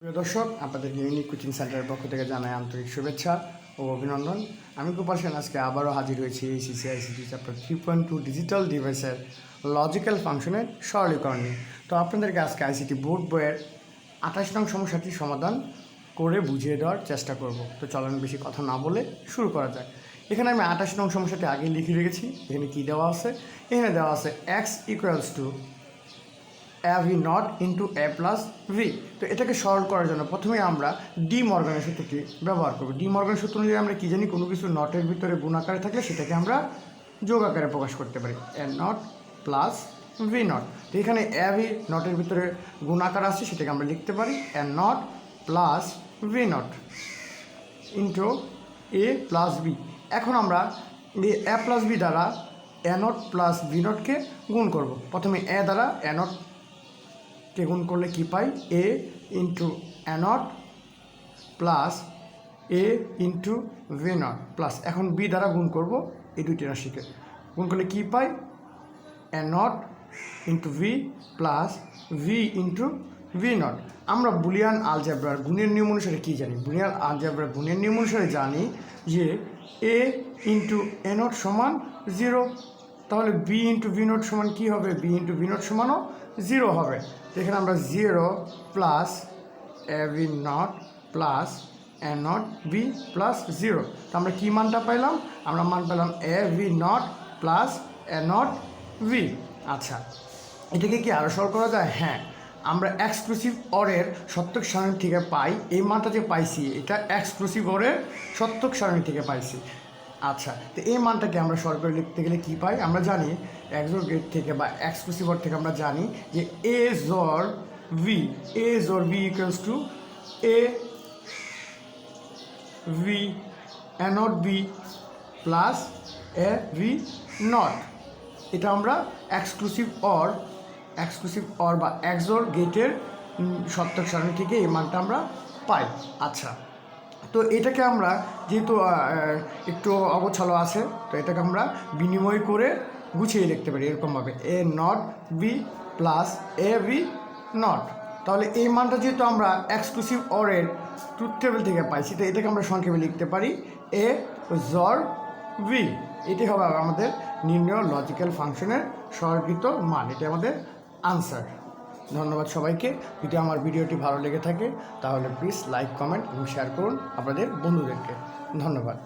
প্রিয় দর্শক, আপনাদেরকে ইউনিক কোচিং সেন্টারের পক্ষ থেকে জানাই আন্তরিক শুভেচ্ছা ও অভিনন্দন। আমি গোপাল সেন আজকে আবারও হাজির হয়েছি এইচএসসি আইসিটি চ্যাপ্টার 3.2 ডিজিটাল ডিভাইসের লজিক্যাল ফাংশনের সরলীকরণ নিয়ে। তো আপনাদেরকে আজকে আইসিটি বোর্ড বইয়ের 28 নং সমস্যাটির সমাধান করে বুঝিয়ে দেওয়ার চেষ্টা করব। তো চলুন বেশি কথা না বলে শুরু করা যায়। এখানে আমি 28 নং সমস্যাটি আগে লিখে রেখেছি। এখানে কী দেওয়া আছে? এখানে দেওয়া আছে x equals to a v not into a plus V. তো এটাকে সরল করার জন্য প্রথমে আমরা ডি মর্গানের সূত্রটি ব্যবহার করব। ডি মর্গানের সূত্র অনুযায়ী আমরা কী জানি, কোনো কিছু নটের ভিতরে গুণ আকারে থাকলে সেটাকে আমরা যোগ আকারে প্রকাশ করতে পারি, A not plus V not. তো এখানে এ ভি নটের ভিতরে গুণ আকার আছে, সেটাকে আমরা লিখতে পারি A not plus V nought into A plus B. এখন আমরা এই এ প্লাস বি দ্বারা এ নট প্লাস ভি নটকে গুণ করব। প্রথমে এ দ্বারা এ নট কে গুণ করলে কী পাই? A into A not plus A into B not plus, এখন বি দ্বারা গুণ করব এই দুইটি রাশিকে, গুণ করলে কী পাই? A not into B plus B into B not. আমরা বুলিয়ান আলজেব্রার গুণের নিয়ম অনুসারে কী জানি? বুলিয়ান আলজেব্রার গুণের নিয়ম অনুসারে জানি যে এ ইন্টু এ নট সমান 0। তাহলে বি ইন্টু ভি নট সমান কী হবে? বি ইন্টু ভি নট সমানও 0 হবে। এখানে আমরা 0 plus A B not plus A not B plus 0। তো আমরা কী মানটা পাইলাম? আমরা মান পেলাম A B not plus A not B. আচ্ছা, এটাকে কি আরও সরল করা যায়? হ্যাঁ, আমরা এক্সক্লুসিভ অরের সত্যক সারণী থেকে পাই এই মানটা যে পাইছি, এটা এক্সক্লুসিভ অরের সত্যক সারণী থেকে পাইছি। আচ্ছা, তো এই মানটাকে আমরা সরল করে লিখতে গেলে কী পাই? আমরা জানি এক্সোর গেট থেকে বা এক্সক্লুসিভ অর থেকে আমরা জানি যে A XOR B equals to A B A not B plus A B not. এটা আমরা এক্সক্লুসিভ অর বা এক্সোর গেটের সত্যক সারণী থেকে এই মানটা আমরা পাই। আচ্ছা, তো এটাকে আমরা যেহেতু একটু অগোছালো আছে, তো এটাকে আমরা বিনিময় করে গুছিয়ে লিখতে পারি এরকমভাবে, A not B plus A B not. তাহলে এই মানটা যেহেতু আমরা এক্সক্লুসিভ অরের ট্রুথ টেবিল থেকে পাইছি, তো এটাকে আমরা সংক্ষেপে লিখতে পারি এ জর ভি। এটি হবে আমাদের নির্ণয় লজিক্যাল ফাংশনের সরলীকৃত মান, এটি আমাদের আনসার। ধন্যবাদ সবাইকে। যদি আমার ভিডিওটি ভালো লেগে থাকে তাহলে প্লিজ লাইক, কমেন্ট এবং শেয়ার করুন আপনাদের বন্ধুদেরকে। ধন্যবাদ।